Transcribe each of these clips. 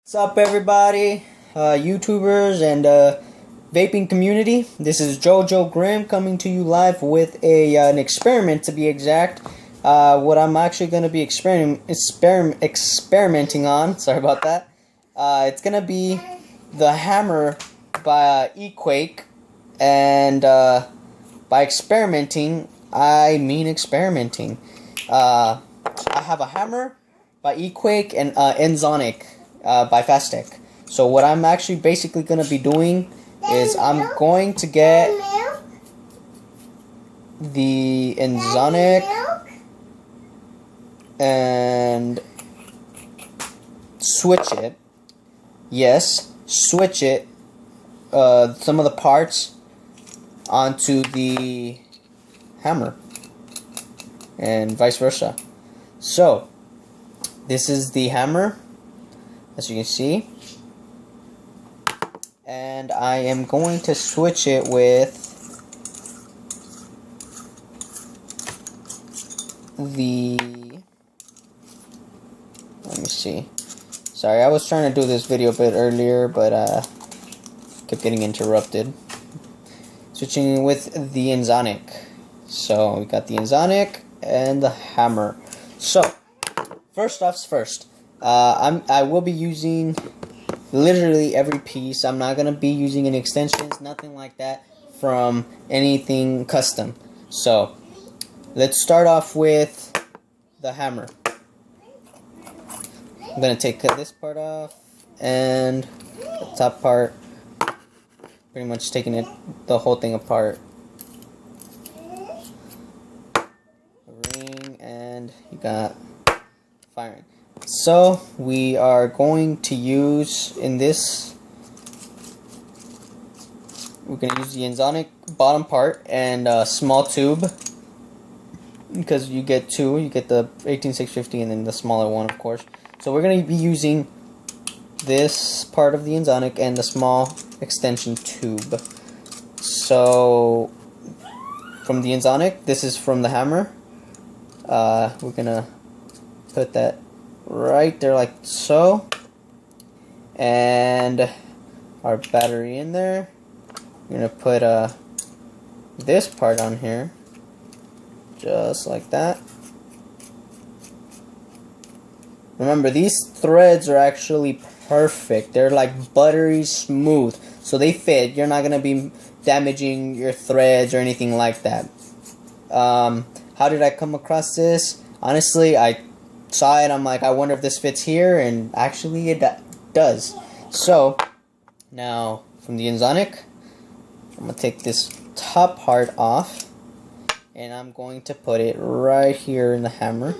What's up, everybody, YouTubers and vaping community? This is Jojo Grimm coming to you live with an experiment, to be exact. What I'm actually going to be experimenting on. Sorry about that. It's going to be the Hammer by Equake, and by experimenting, I mean experimenting. I have a Hammer by Equake and Nzonic by Fastech. So what I'm actually basically going to be doing is I'm going to get the Nzonic and switch it. Yes, switch it. Some of the parts onto the Hammer and vice versa. So this is the Hammer, as you can see, and I am going to switch it with the, let me see, sorry, I was trying to do this video a bit earlier, but kept getting interrupted. Switching with the Nzonic. So we got the Nzonic and the Hammer. So first off's first. I will be using literally every piece. I'm not gonna be using any extensions, nothing like that from anything custom. So let's start off with the Hammer. I'm gonna take this part off and the top part, pretty much taking the whole thing apart. The ring, and you got firing. So we are going to use, in this, we're going to use the Nzonic bottom part and a small tube, because you get two. You get the 18650 and then the smaller one, of course. So we're going to be using this part of the Nzonic and the small extension tube. So from the Nzonic, this is from the Hammer. We're going to put that right there like so, and our battery in there. We're gonna put this part on here just like that. Remember, these threads are actually perfect. They're like buttery smooth, so they fit. You're not gonna be damaging your threads or anything like that. How did I come across this? Honestly, I saw it, I'm like, I wonder if this fits here, and actually it does. So now from the Nzonic, I'm going to take this top part off, and I'm going to put it right here in the Hammer,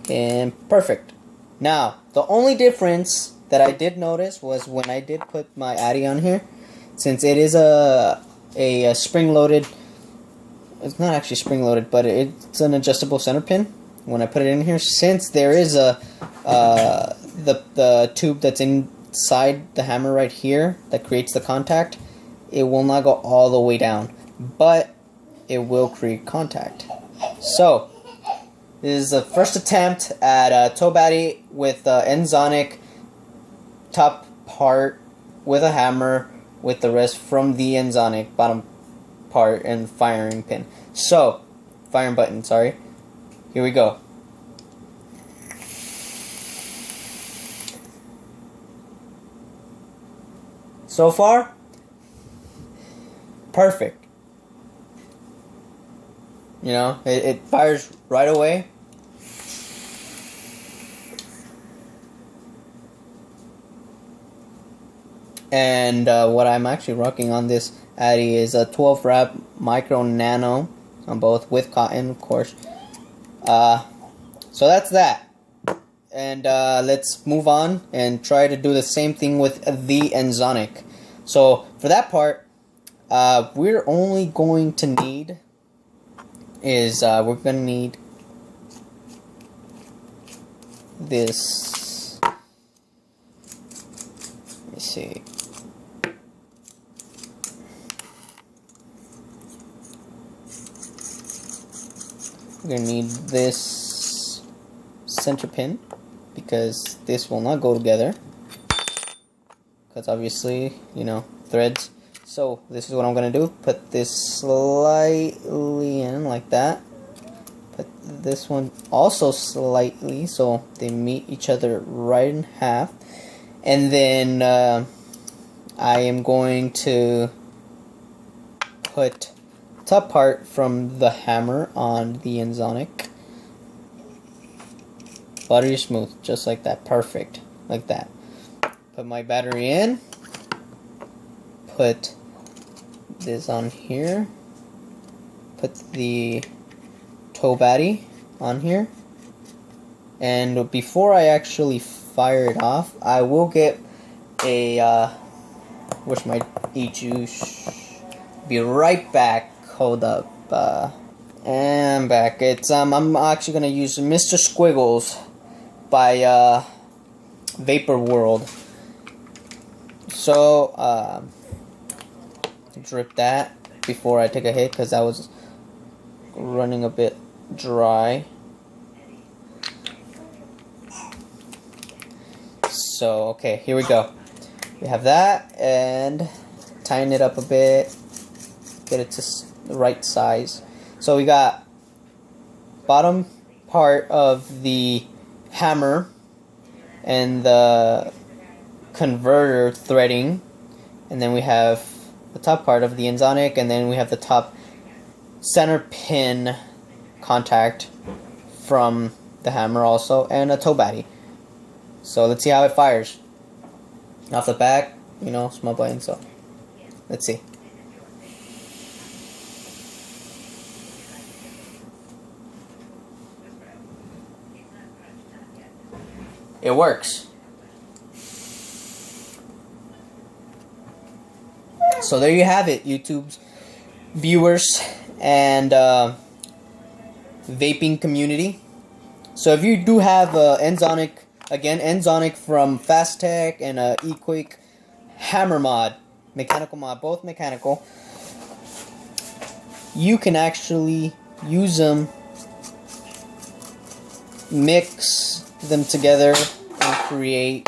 and perfect. Now the only difference that I did notice was when I did put my Addy on here, since it is a spring-loaded, it's not actually spring-loaded, but it's an adjustable center pin. When I put it in here, since there is the tube that's inside the Hammer right here that creates the contact, it will not go all the way down, but it will create contact. So this is the first attempt at a toe batty with Nzonic top part with a Hammer, with the rest from the Nzonic bottom part and firing pin. So, firing button, sorry. Here we go. So far, perfect. You know, it fires right away. And what I'm actually rocking on this Addy is a 12 wrap micro nano on both, with cotton, of course. So that's that. And let's move on and try to do the same thing with the Nzonic. So for that part, we're only going to need is we're gonna need this. Let me see. We're going to need this center pin. because this will not go together. Because obviously, you know, threads. So this is what I'm going to do. Put this slightly in like that. Put this one also slightly so they meet each other right in half. And then I am going to put top part from the hammer on the Nzonic. Buttery smooth, just like that. Perfect. Like that. Put my battery in. Put this on here. Put the toe battery on here. And before I actually fire it off, I will get a which might eat juice. Be right back. Hold up. And back. It's I'm actually gonna use Mr. Squiggles by Vapor World. So drip that before I take a hit because I was running a bit dry. So okay, here we go. We have that and tighten it up a bit. Get it to the right size. So we got bottom part of the hammer and the converter threading, and then we have the top part of the Nzonic, and then we have the top center pin contact from the hammer also, and a toe battery. So let's see how it fires. Off the back, you know, small button, so let's see. It works. So there you have it, YouTube's viewers and vaping community. So if you do have Nzonic, again, Nzonic from Fast Tech and eQuake Hammer Mod, mechanical mod, both mechanical, you can actually use them, mix them together, and create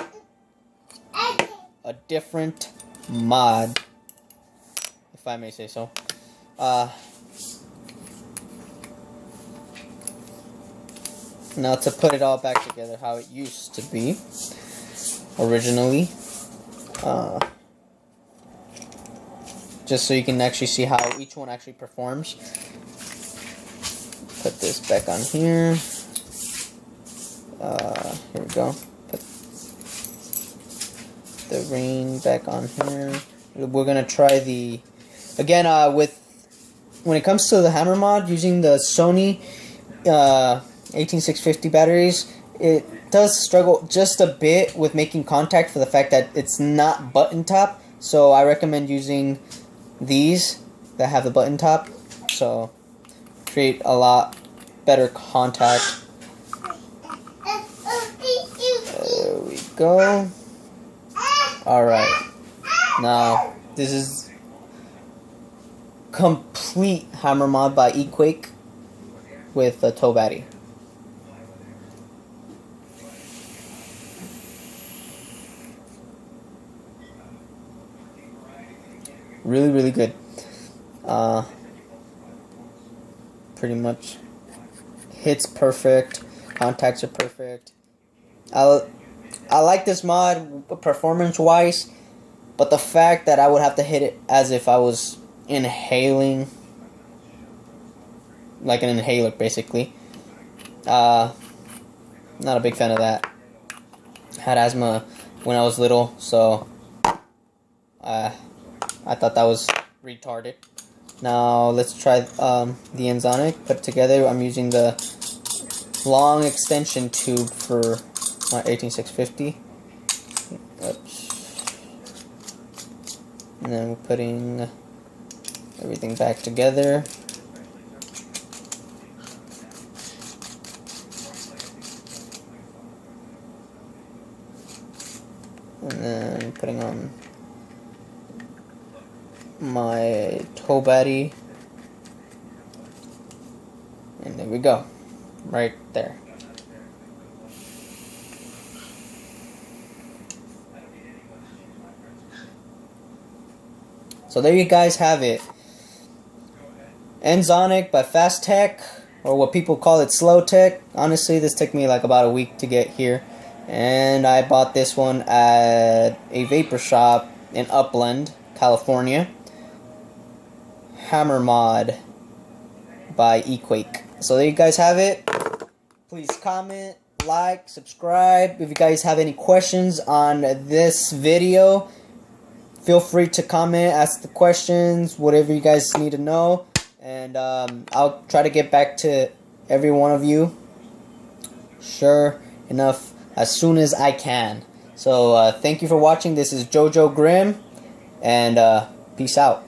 a different mod, if I may say so. Now to put it all back together how it used to be originally, just so you can actually see how each one actually performs. Put this back on here. Here we go. Put the ring back on here. We're gonna try the again when it comes to the hammer mod using the Sony 18650 batteries. It does struggle just a bit with making contact for the fact that it's not button top. So I recommend using these that have the button top. So create a lot better contact. There we go. Alright. Now, this is complete hammer mod by eQuake with a toe battery. Really, really good. Pretty much hits perfect. Contacts are perfect. I like this mod performance-wise, but the fact that I would have to hit it as if I was inhaling, like an inhaler, basically. Not a big fan of that. Had asthma when I was little, so I thought that was retarded. Now let's try the Nzonic. Put it together. I'm using the long extension tube for my 18650. Oops. And then we're putting everything back together. And then putting on my toe battery. And there we go. Right there. So there you guys have it. Nzonic by Fast Tech, or what people call it, Slow Tech. Honestly, this took me like about a week to get here. And I bought this one at a vapor shop in Upland, California. Hammer Mod by Equake. So there you guys have it. Please comment, like, subscribe. If you guys have any questions on this video, feel free to comment, ask the questions, whatever you guys need to know. And I'll try to get back to every one of you, sure enough, as soon as I can. So thank you for watching. This is JoJo Grimm, and peace out.